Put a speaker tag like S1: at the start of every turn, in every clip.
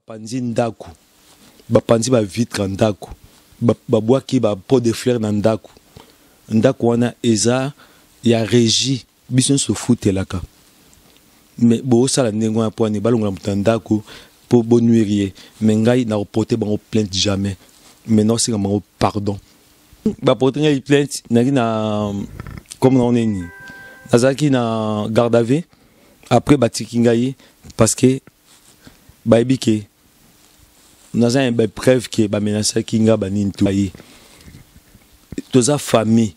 S1: Panzi ndaku, bapanzi ba vitre ndaku, babwaki ba pot de fleurs na ndaku. Ndaku wana eza ya régie, biso se futelaka. Mais bo sala ndengwa po ni balonga mutandaku po bonuirie. Mais ngai na reporter bango plainte jamais. Mais non c'est bango pardon. Ba porter ngai plainte na comme on est ni. Azaki na garde à vue après batiki ngai parce que ba ebike nous avons une preuve que ba menace kinga banin tout yi. Toza famille.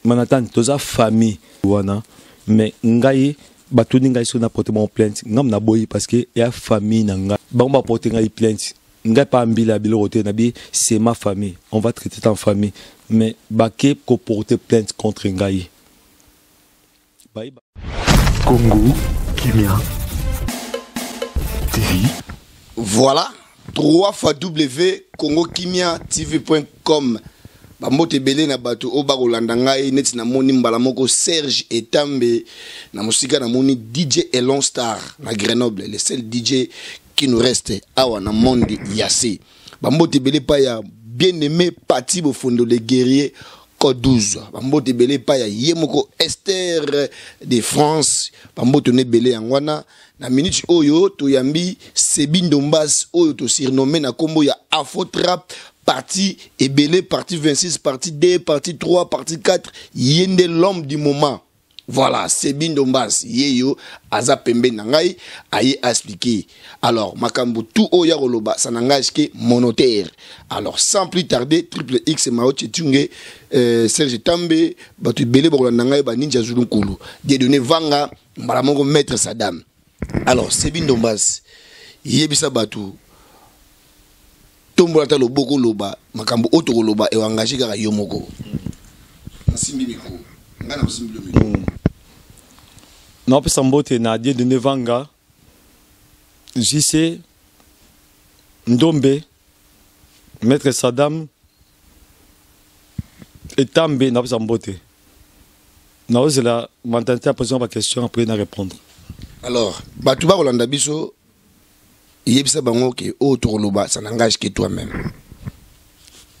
S1: Manatan toza famille wana mais ngai batuni ngai so na porter mon plainte ngam na boyi parce que ya famille na nga ba mba porter ngai plainte ngai pa mbila bilo roté na bi c'est ma famille on va traiter en famille mais ba ke ko porter plainte contre ngai bye
S2: Congo Kimia TV.
S3: Voilà 3 fois www.congokimiatv.com. Bamote belé na bato o ba kolanda ngai neti na moni mbala moko Serge Etambe na musika na moni DJ Elon Star na Grenoble, le seul DJ qui nous reste awa na monde yasi. Bamote belé pa ya bien-aimé Pati Bofondo le guerrier Code 12. Bamote belé pa ya Yemoko Esther de France. Bamote ne belé yangwana na minute oyo to yambi Sebindo Mbas oyo to surnommé na kombo ya Afro Trap. Partie Ebele, partie 26, partie 2, partie 3, partie 4, yende l'homme du moment. Voilà, c'est Bindombas, yeyo, aza pembe nangai, aye expliquer. Alors, makambo tout oya roloba, ça n'engage que monotaire. Alors, sans plus tarder, triple X Mao Tchetunge, Serge Tambe, batu Ebele Bokolandangai, ba Ninja Zulunkulu. Dieudonné Vanga, mbalamongo maître Saddam. Alors, c'est Bindombas, yebisa batu. Tombola ta loboko loba makambo otoko loba e engagé kaka yo moko nasimbi miko ngana nasimbi lo miko
S1: na pesa mbote na Dieudonné Vanga JC Ndombe maître Saddam Etambe na pesa mbote na ozela m'entendre poser ma question après na répondre.
S3: Alors batu ba kolanda biso yebisa bango ke otoloba ça n'engage que toi-même.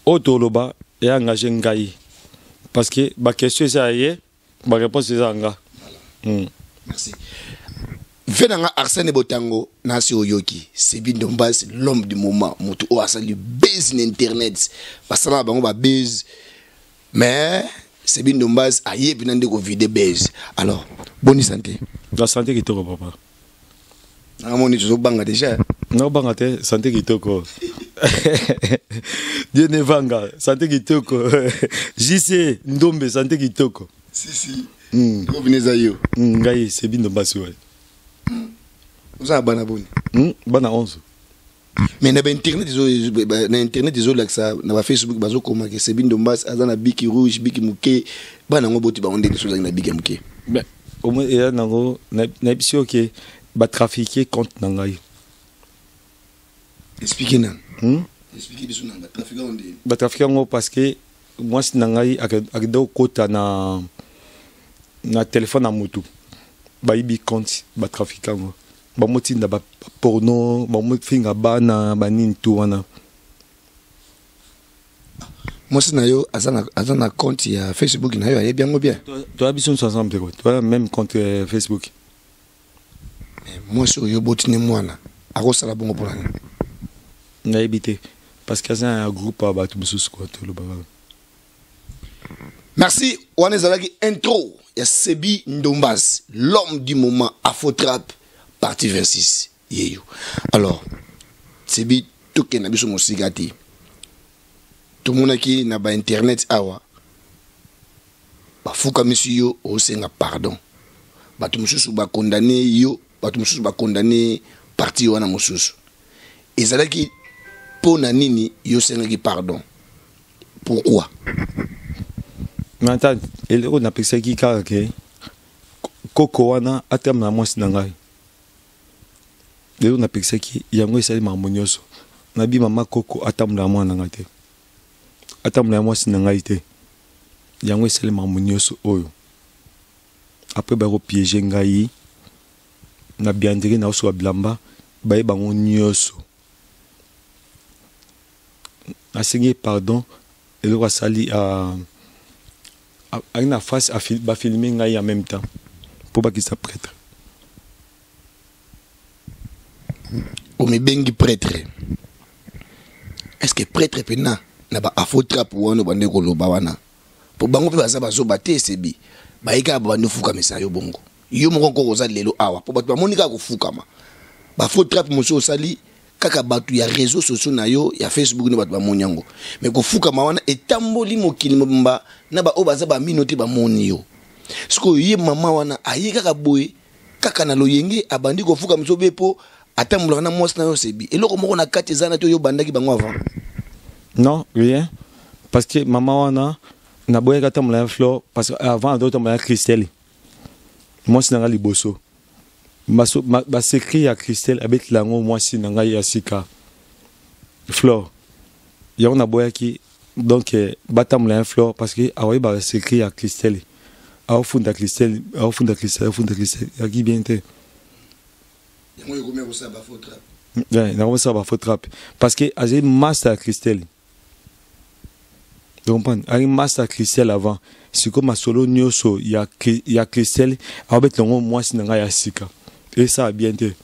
S1: Otoloba et engagé ngai parce que ma question c'est aye, ma réponse c'est anga.
S3: Merci. Venanga Arsène Botango nasi oyoki, c'est Bindombas l'homme du moment, mutu o asali base internet. Basala bango ba base mais c'est Bindombas aye binande ko vide base. Alors, bonne santé.
S1: La santé qui te papa.
S3: Amoni tu banga déjà.
S1: Non banga te santé kitoko. Dieudonné Vanga santé kitoko. JC Ndombe santé kitoko.
S3: Si. Ko bineza yo.
S1: Ngai c'est Bindombas ouais.
S3: Vous avez bana boni.
S1: Bana 11.
S3: Mais na internet des autres là ça na Facebook bazo koma que c'est Bindombas azana biki rouge biki muke bana ngo boti ba onde des choses na biki muke.
S1: Ben au moins il y a nango na episio que ba trafiquer contre nangai.
S3: Expliquez nan. Expliquez biso nanga trafiquer onde.
S1: Ba trafiquer ngo parce que moi si nangai akdo kota na téléphone na mutu. Ba ibi compte ba trafiquer ngo. Ba moti na ba porno, ba moti finga bana ba nintu wana.
S3: Moi si na yo azana compte ya Facebook na yo aye bien bien.
S1: Toi biso ensemble quoi. Toi même compte Facebook.
S3: Moi sur yo botine mwana akosala bongo pour nani
S1: na éviter parce que c'est un groupe à battre sous quoi tout le baba.
S3: Merci Wanezalaki intro ya Sebi Ndombas l'homme du moment Afro Trap partie 26 yeyo. Alors Sebi toke na biso mosigati tout monde qui na ba internet awa ba fuka monsieur o senga pardon batu mususu ba condamné yo batu mususu ba condamné parti wana mususu ezalaki pona nini yo senga pardon pourquoi
S1: maintenant il on a pensé qui que koko wana atem na mwasi na ngai il on a pensé qui yango esali mamonyoso na bi mama koko atam na mwana ngai te atam na mwasi na ngai te yango esali mamonyoso oyo après ba piéger ngai na biandiri na oso bilamba baye bango nyonso asengi pardon eloko asali ali na face bafilme ngai en même temps mpo bakisa prêtre
S3: omibengi prêtre est-ce que prêtre pena na ba afotrap wana bande koloba wana po bango pe baza bazoba te esebi bayika bande fukamisa yo bongo yo moko nko koza lelo awa po bato bamoni kaka kofukama bafotrap moso osali kaka bato ya réseaux sociaux na yo ya Facebook ne bato bamoni yango mais kofukama wana etamboli mokili mobimba na ba oyo baza bamino te bamoni yo siko ye mama wana aye kaka boye kaka na loyenge abandi kofukama miso be po atambolaka na mwasi na yo sebi eloko moko na kati ezana te yo bandaki bango avant.
S1: Non, rien. Parce que maman wana na boye kata mula fleur parce que avant d'autres mula Christelle. Moi c'est nanga liboso. Ba s'écrit à Christelle avec lango moi c'est nanga ya sika. Fleur. Ya on a boye qui donc bata mula fleur parce que awa ba s'écrit à Christelle. Au fond de Christelle, au fond de Christelle, au fond de Christelle. Ya qui bien te.
S3: Yango yoko meko sa ba fotrap.
S1: Ouais, na ça ba fotrap parce que azé master Christelle. Donc, il y a un master Christelle avant. C'est comme un solo nyoso, il y a Christelle, avec le moi, c'est un sika. Et ça a bien été.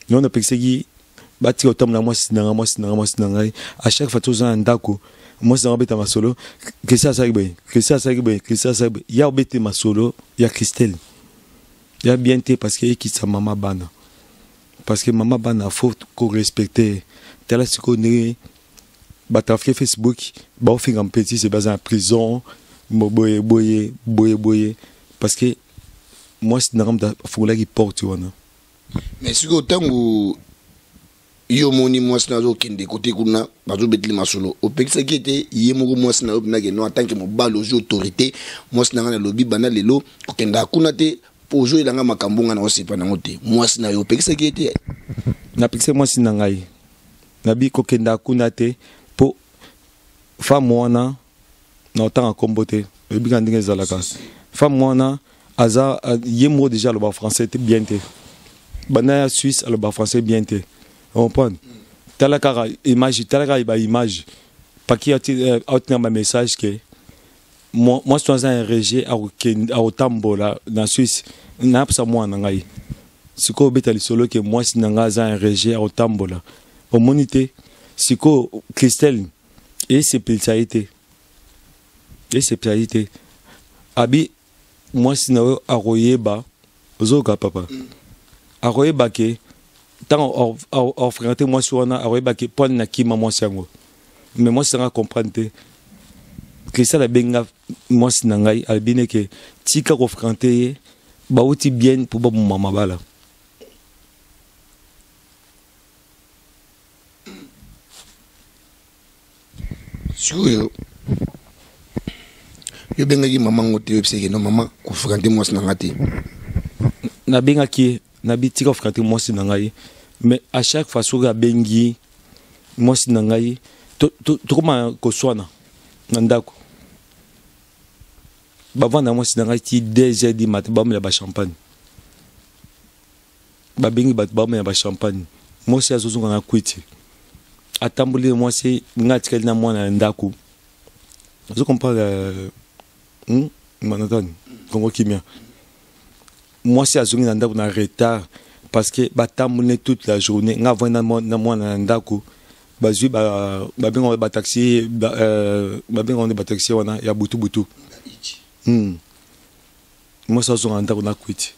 S1: Nous, on a pensé que, bâti autant la moi, c'est un à chaque fois, tout un dako. Moi, c'est un solo. Christelle, il y a ma solo, il y a Christelle. Il y a bien été parce qu'il y a qui sa maman bana. Parce que maman bana, il faut qu'on respecte. Tel est ce qu'on est. Batafé Facebook, bah fait un petit c'est basé en prison, boye parce que moi c'est n'importe quoi faut là qui porte tu vois non.
S3: Mais si autant où yo moni moi c'est nazo kende côté kuna bazo betli masolo au pexé qui était yemo moi c'est na que non en tant que mo balo autorité moi c'est na lobby bana lelo kenda kuna te pour jouer langa makambunga na osipa na ngote moi c'est na yo pexé qui était
S1: na pexé moi c'est ngai nabi ko kenda kuna te pour femme wana na autant en comboté le big anding ezalaka femme wana aza yemo déjà le bas français te bien te bana Suisse le bas français bien te on comprend talaka image talaka ba image pas qui a obtenir ma message que moi je suis un régie à Otambola dans Suisse n'a pas moi ngai siko betali solo que moi si nanga za un régie à Otambola au monité siko Christelle et ses spécialités abi moi si na aroyeba ozoka papa aroyeba ke tant en fréquenter moi sur na aroyeba ke pon na kima moi sango mais moi ça comprendre que ça la benga moi si na ngai albine ke tika ko fréquenter ba uti bien pour ba maman bala.
S3: Yo benga ki maman ngote website no maman ko fréquenter moi na ngati
S1: na benga ki na biti ko fréquenter moi na ngai mais à chaque fois so ga bengi moi na ngai to comment ko swana ndako ba vanda moi na ngai ti 2h du matin ba me ba champagne ba bengi ba me ba champagne moi si azozo nga kwiti atambuli moi c'est ngati na mwana ndako je comprends manatani Congo Kimia moi c'est azongi na ndako na retard parce que batambuli toute la journée nga vanda na mwana ndako bazui ba bengo ba taxi ba bengo ba taxi wana ya butu moi ça azonga ndako na kwiti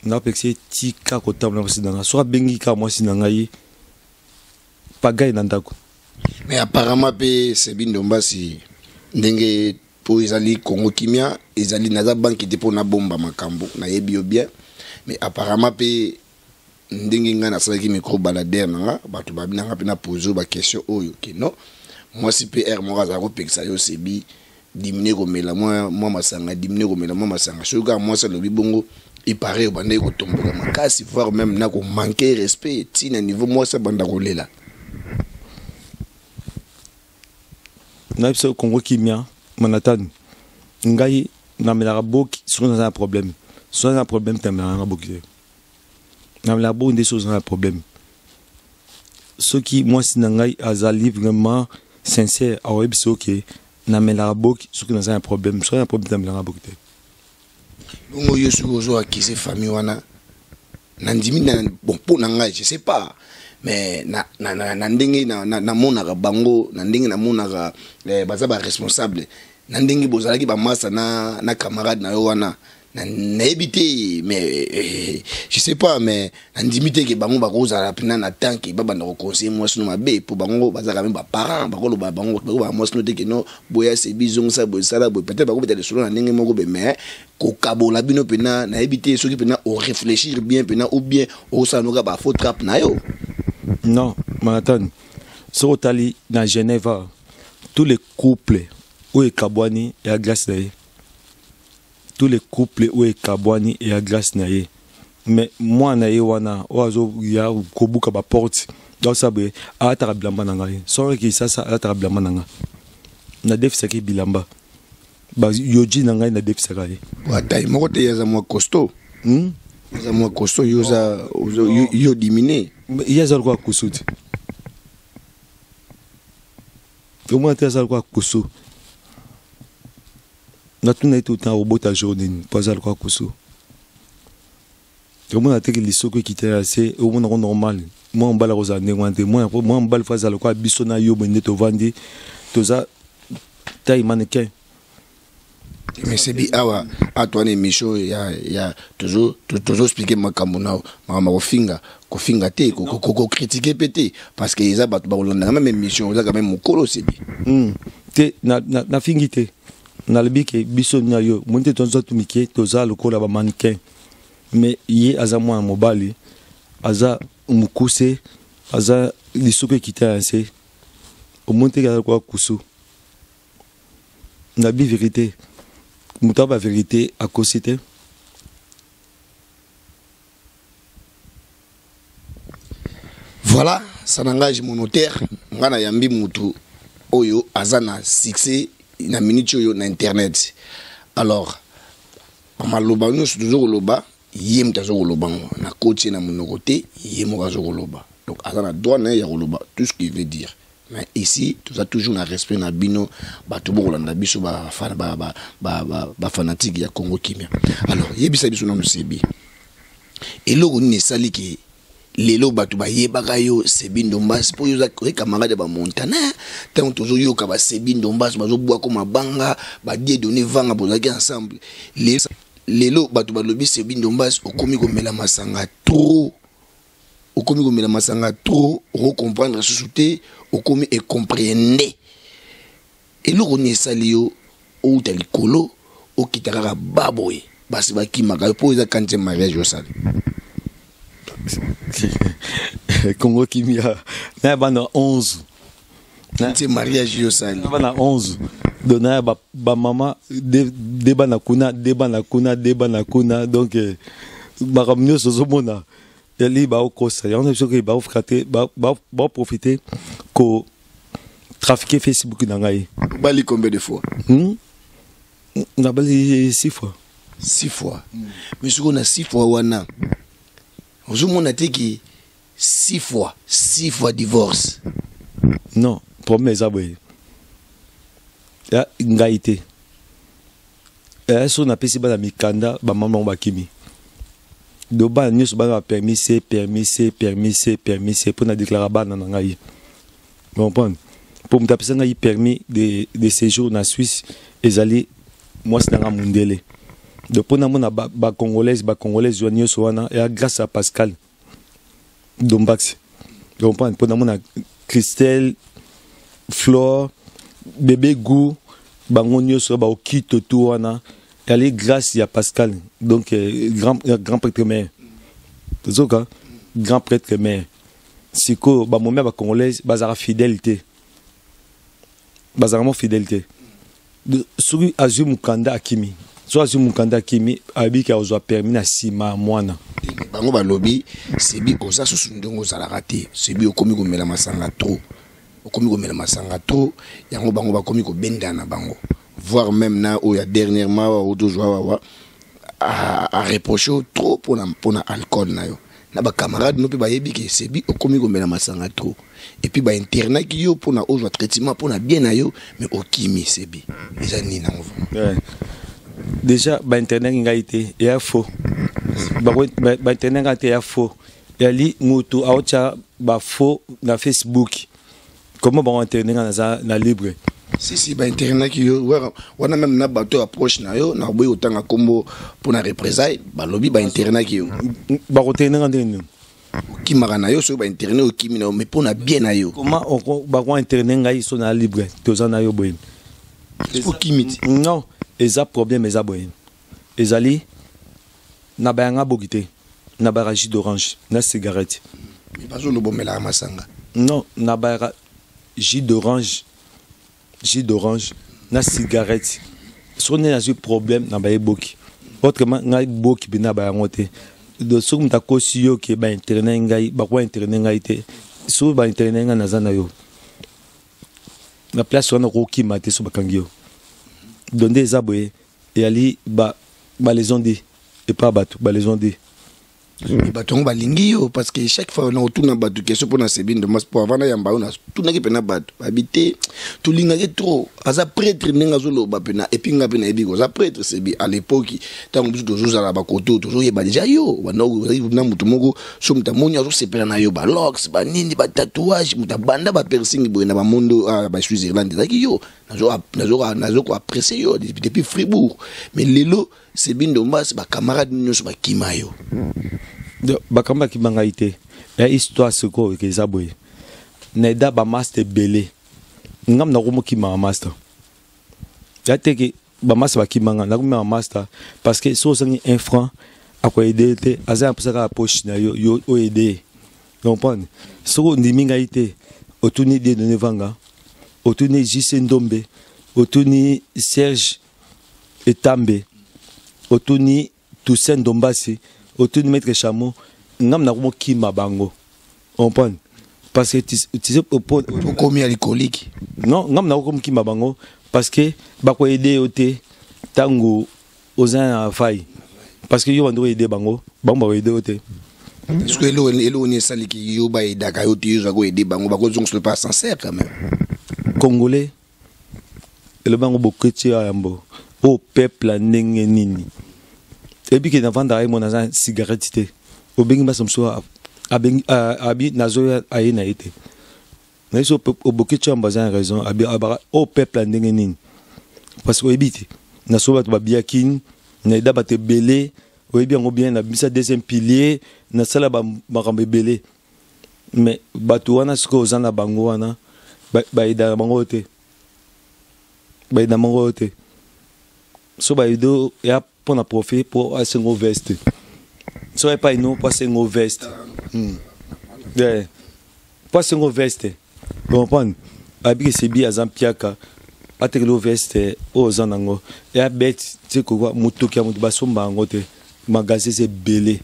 S1: na pexé tika ko tambula aussi dans soit bengi ka moi sinangai pagaille nandako.
S3: Mais apparemment c'est bindomba si ndenge pour ezali Congo Kimia ezali naza banque te pour na bomba makambo na yebi bien mais apparemment ndenge nga na sala ki micro baladère nga batu babina na poser ba question oyo que non moi si PR moi za ko pekisa yo sebi diminuer ko mela moi masanga diminuer ko mela moi masanga soka moi ça lobi bongo il paraît bande ko tomboka makasi voire même na ko manquer respect tina niveau moi ça banda ko lela.
S1: Na biso Congo Kimia manatani ngai na melaka boki sur un problème t'as melaka boki na la bonne des choses un problème ce qui moi si nangai azali vraiment sincère a web c'est OK na mela bok ce qui dans un problème sur un problème na mela bok te
S3: bongo yo sur ozo akise famille wana nandimi na bon pour nangai je sais pas mais na ndenge na monaka bango na ndenge na monaka baza ba responsable na ndenge bozalaki ba massa na camarade na yo wana na éviter mais je sais pas mais indimité que bango ba koza la pina na tanki ba banda ko conseiller moi sino mabe pour bango baza quand même ba parents ba ko ba bango ba moi sino te que non boya c'est bizong ça boya sala boya peut-être ba ko peut-être solo na ndenge moko be mais ko kabola bino pena na éviter ceux qui pena au réfléchir bien pena ou bien au sanoka ba faut trap na yo
S1: non mais attends sur tali na Genève tous les couples où est Kabwani et à glace tous les couples où est Kabwani et à glace naye mais moi naye wana oazo ya kobuka ba porte donc ça be ata bilamba nanga so ki ça ata bilamba nanga na def saki bilamba ba yoji nanga na def saki
S3: watai moko te yaza moi costaud yaza moi costaud yo diminuer
S1: yaza kwa kusudi comment yaza kwa kusudi na tuna tout temps robot à journée pas à quoi kusu comment a été que les soko qui étaient assez au monde normal moi on balle rosa ndengwante moi on balle face à quoi bisona yo bende to vandi to za taille mannequin
S3: mais c'est bien awa Antoine Michaud ya toujours expliquer makambo na ma ko finga te ko critiquer pété parce que ils a ba rolanda même mission ça quand même mokolo c'est bien
S1: te na fingité nalbike biso nya yo monte tonzo tumike toza lokola ba mannequin mais yi aza mwa mobali aza mukuse aza lisuke kitanse o monte ka kwa kusu na bi vérité muta ba vérité à cosité
S3: voilà ça n'engage mon notaire ngana yambi mutu oyo azana succès na minute yo na internet alors maloba nous toujours loba yem tazo loba na côté na monoko te yem tazo loba donc azana droit na ya loba tout ce qu'il veut dire mais ici tout ça toujours na respect na bino ba to bolanda biso ba fanatique ya Congo Kimia alors yebisa biso na musebi eloko ni sali ki lelo batu ba yebaka yo Sebindo Mbasi po yo za camarade ba Montana tant toujours yo ka ba Sebindo Mbasi bazo boa ko mabanga ba die donner vanga bozaki ensemble lelo batu ba lobi Sebindo Mbasi okomi ko mela masanga trop okomi ko mela masanga trop o comprendre sous-souté okomi et comprendre eloko ni sali yo o talikolo o kitaka baboye basi ba kimaka po za kantie mariage yo sali
S1: Congo Kimia na bana 11
S3: c'est mariage yo sali
S1: na bana 11 dona ba mama de bana kuna donc ba ramnyo sozomona yali ba okosa ya on est sûr que ba ofrater ba profiter ko trafiquer Facebook na ngai
S3: bali combien de fois
S1: na bali 6 fois mais ce qu'on a 6 fois wana on a dit 6 fois divorce. Non, promesse à boy. Ya ngaité. So na pesi ba na mikanda ba mama bakimi. Do ba nyos ba permis pour na déclarer ba na ngai. Comprendre? Pour me taper ngai permis de séjour na Suisse ezali moi c'est na mundele. De pona mona ba congolaise joigneux soana et grâce à Pascal Dombax. Donc pona mona Christelle Flore bébé Gou bangonyo so ba okito tout wana elle grâce à Pascal donc grand prêtre mère. Zoka grand prêtre mère. Siko ba momia ba congolaise bazara fidélité. Bazaramo fidélité. De suri azum kanda akimi. Soit sur mon candidat Kimi habite à ozo permis na sima mwana
S3: bango balobi sebi oza susu ndongo za raté sebi okomi ko mela masanga trop yango bango bakomi ko benda na bango voire même na o ya dernièrement o to joa a reprocher trop pour na alcool na yo na ba camarade no pe ba yebi ke sebi okomi ko mena masanga trop et puis ba internet ki yo pour na ozo traitement pour na bien na yo mais okimi sebi eza ni na ngova
S1: déjà ba internet ngaité ya faux ba internet ngaité ya faux ya li mutu aocha ba faux na Facebook comment ba internet na libre
S3: si ba internet ki yo wana même na bato approche na yo na boy otanga kombo pour na représailles ba lobby ba internet ki yo
S1: ba internet ngandeni
S3: ki magana yo so ba internet o kimi na mais pour na bien na yo
S1: comment ba internet ngai so na libre tozana yo boy
S3: pour kimiti
S1: non eza problème eza boy ezali na ba nga bokité na ba jus d'orange na cigarette
S3: mais pas le bomela masanga
S1: non na ba jus d'orange na cigarette so ne na problème na ba eboki autrement ngai boki bina ba ngote de so mta kosi yo ke ba internet ngai ba ko internet ngai te so ba internet ngai na zana yo na place wana ko kimate so bakangi yo donde zaboye et ali ba les ont dit et pas batu ba les ont dit
S3: bato ba lingi yo parce que chaque fois on tourne bato question pour na sebindo mas pour avant ya mbaona tuna ke pena bato habité tout linga ke trop aza prêtre ninga zolo ba pena et puis nga pena ebi ko za prêtre sebi à l'époque tant que toujours za ba koto toujours ye ba déjà yo wana na mutu moko so mutamonya zo sepela na yo ba locks ba nini ba tatouage mutabanda ba piercing bo na ba mondo ba Switzerland zaki yo nazo ko apprécier yo depuis Fribourg mais lelo sebindo mas ba camarade nyos ba kimayo
S1: bakamba ki bangaite ya histoire soko ke zaboye na da ba master belé ngam na ko ki ma master ya teke ba master ba ki manga na ko ma master parce que so sangi 1 franc a ko aider te aza pour ça poche na yo o aider comprendre so ndimi ngaite otuni de nevanga otuni Jise Ndombe otuni Serge Etambe otuni Toussaint Dombasi autour maître Chameau ngam na ko kima bango on prend parce que tu sais pour
S3: comme alcoolique
S1: non ngam na ko kima bango parce que ba ko aider oté tango ozan fai parce que yo ando aider bango bango ba aider oté
S3: parce que elo ni sali ki yo ba aider ka yo ti yo go aider bango ba ko zong se pas sincère quand même
S1: congolais le bango boketi ambo au peuple ndenge nini et puis que na vanda ay mona cigarette te obengi basomso abi nazo ayena ete na iso oboki chamba za raison abi abara au peuple ndenge nini parce que ebiti na so bato babiakini na ida bate belé oyebi yango bien na bisa deuxième pilier na sala ba makambe belé mais bato wana siko ozana bango wana ba ida bango te ba ida bango te so ba ido ya pour na profit pour assez gros veste so est pas nous pour assez gros veste ouais pour assez gros veste comprendre abi c'est bien azam piaka atekelo veste aux anango ya bet tu ko mutuki amutu basomba ngote magasin c'est belé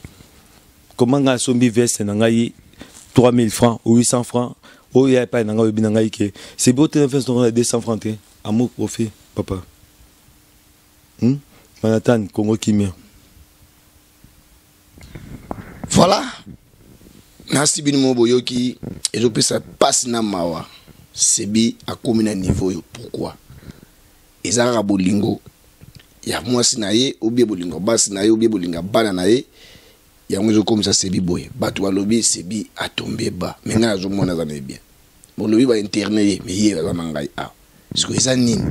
S1: comment nga sombi veste na ngai 3000 francs ou 800 francs o ya pas na ngai bi na ngai ke c'est beau te veste na 200 francs te amour profit papa Manhattan, Congo Kimia.
S3: Voilà. Nasi bin Moboyoki, et je peux ça passe na mawa. Sebi a commis un niveau. Pourquoi? Et ça a bolingo. Ya moi sinaye, ou bien bolingo bas sinaye, ou bien bolinga bananaye. Ya moi je comme ça sebi boy. Batou alobi sebi a tombé bas. Mais n'a je m'en a bien. Bon lobi va interner, mais hier va mangai a. Parce que ça nini.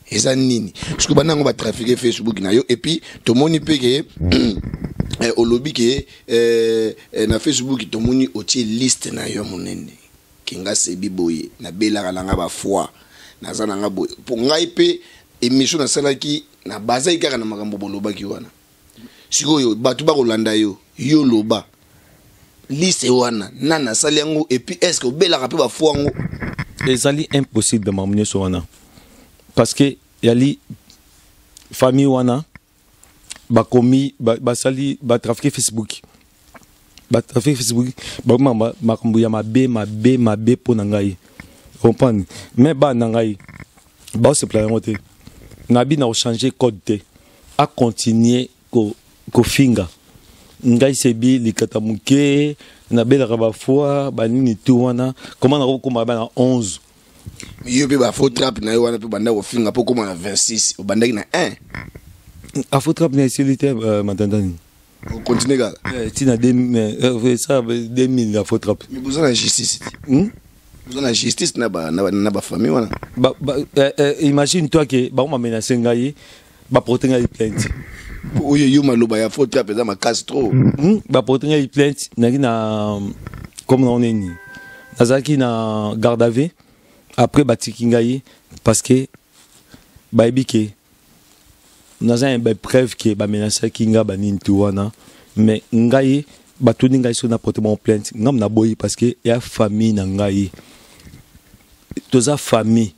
S3: Eza nini parce que banango ba trafiquer Facebook na yo et puis to moni peke au lobby ke na Facebook to moni oti liste na yo monene kinga sebi boye na bela kalanga ba foi na zana nga boye pour ngai pe émission na salaki na baza ikaka na makambo bolobaki wana siko yo batu ba kolanda yo loba liste wana nana sali yango et puis est-ce que bela ka pe ba foi ngo
S1: ezali impossible de m'amener sur wana parce que yali famille wana ba komi ba sali ba trafiquer Facebook ba mama makambu ya mabe pour nangai comprendre mais ba nangai ba se plaindre na bi na changer code te a continuer ko finga ngai sebi likata muke na belaka bafwa banini tu wana comment na kokoma bana 11
S3: yo pe ba faux trap na yo wana pe banda kofinga po koma na 26 obandaki na 1
S1: afo trap na silité matandani
S3: on continue gars
S1: tina 2000 ça 2000 la faux trap
S3: mais besoin de justice besoin de justice na ba famille wana
S1: imagine toi que ba on menacé ngai ba porter ngai plainte
S3: oyo yo maloba ya faux trap eza makasi trop
S1: ba porter ngai plainte na comme on est ni nazaki na garde à vue après batiki ngai parce que ba ebike naza un preuve que ba menacé kinga ba nintu wana mais ngai batuni ngai so na porter mon plainte ngam na boyi parce que ya famille na ngai toza famille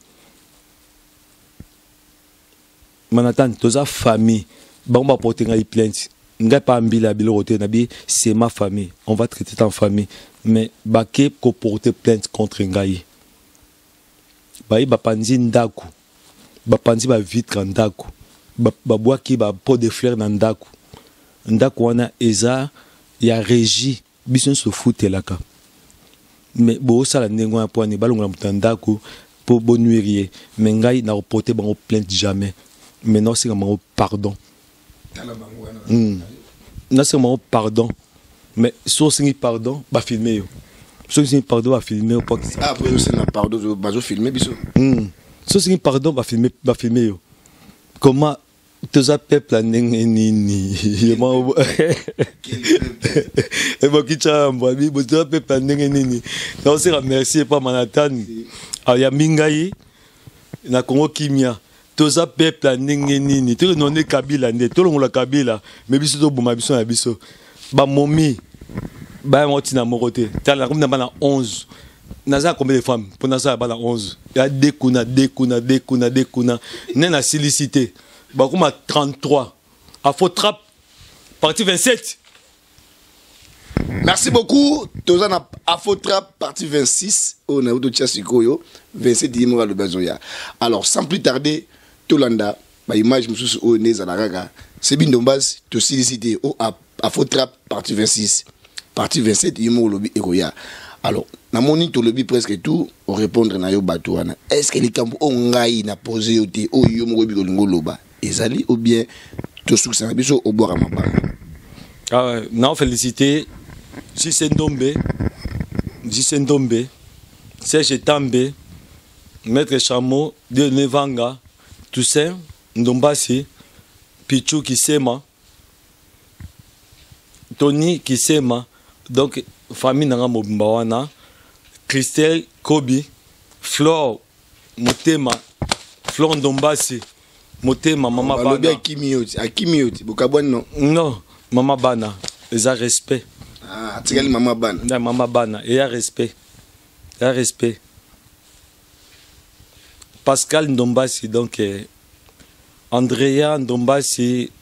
S1: manatan toza famille ba on va porter ngai plainte ngai pas mbila biloko te na bi c'est ma famille on va traiter en famille mais ba ke ko porter plainte contre ngai ba panzi ndaku ba panzi ba vitre ndaku ba boaki ba pot de fleurs na ndaku ndaku wana eza ya régie biso se futelaka mais bo sala ndenge na poani balongola mutandaku po bonuirie mais ngai na reporter bango plainte jamais mais non c'est bango pardon na c'est bango pardon mais so singi pardon ba filmer yo so singi pardon ba filmer po
S3: après c'est na pardon bazo filmer biso
S1: so singi pardon ba filmer yo comment toza peuple ndenge nini yema kichamba bi toza peuple ndenge nini na on se remercier pas Manhattan ya mingai na Congo kimia toza peuple ndenge nini to nonné Kabila nde to longola Kabila mais biso to boma biso na biso ba momi ba moti na mokote tala comme na bana 11 naza combien de femmes pour naza bana 11 ya dekuna nena silicité Bakuma 33. Afo Trap, partie 27.
S3: Merci beaucoup. Tozana Afo Trap, partie 26. On a eu 27 dimora le besoya. Alors, sans plus tarder, Tolanda, ma image, monsieur, au nez à la raga. C'est bien dommage, to solliciter au Afo Trap, partie 26. Partie 27, Yimo Lobby Egoya. Alors, na moni to lobby presque tout, on répondre na yo batouana. Est-ce que les camps on ngai na posé au té, au yomo Lobby Loba? Ezali ou bien tout succès na biso au boire maba.
S1: Ah non félicité Ndombe, Serge Tambe, Maître Chamo, de Nevanga, Toussaint Ndombasi, Pichou Kisema, Tony Kisema, donc famille nanga mobimbawana, Christelle Kobi, Flore Motema, Flore Ndombasi. Motema mama bana
S3: akimioti bokabwana non
S1: non mama bana eza respect
S3: tikali mama bana
S1: na mama bana et ya respect Pascal Ndombasi donc Andrea Ndombasi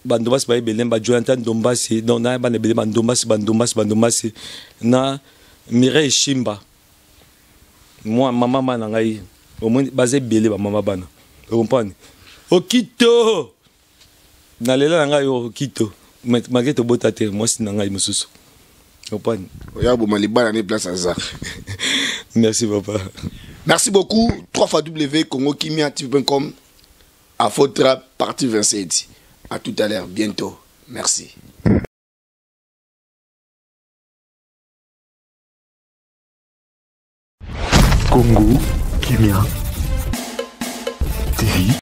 S1: bandombasi ba belemba Jonathan Ndombasi donc na bana belemba Ndombasi na Mireille Shimba moi mama bana ngai au moins basé belé ba mama bana vous comprenez Okito na lela nanga yo Okito mageto botate moi si nanga mususu comprendre
S3: oya bo malibana ni place ça.
S1: Merci papa.
S3: Merci beaucoup 3 congokimia.com Afo Trap partie 27. À tout à l'heure bientôt. Merci.
S2: Congo Kimia TV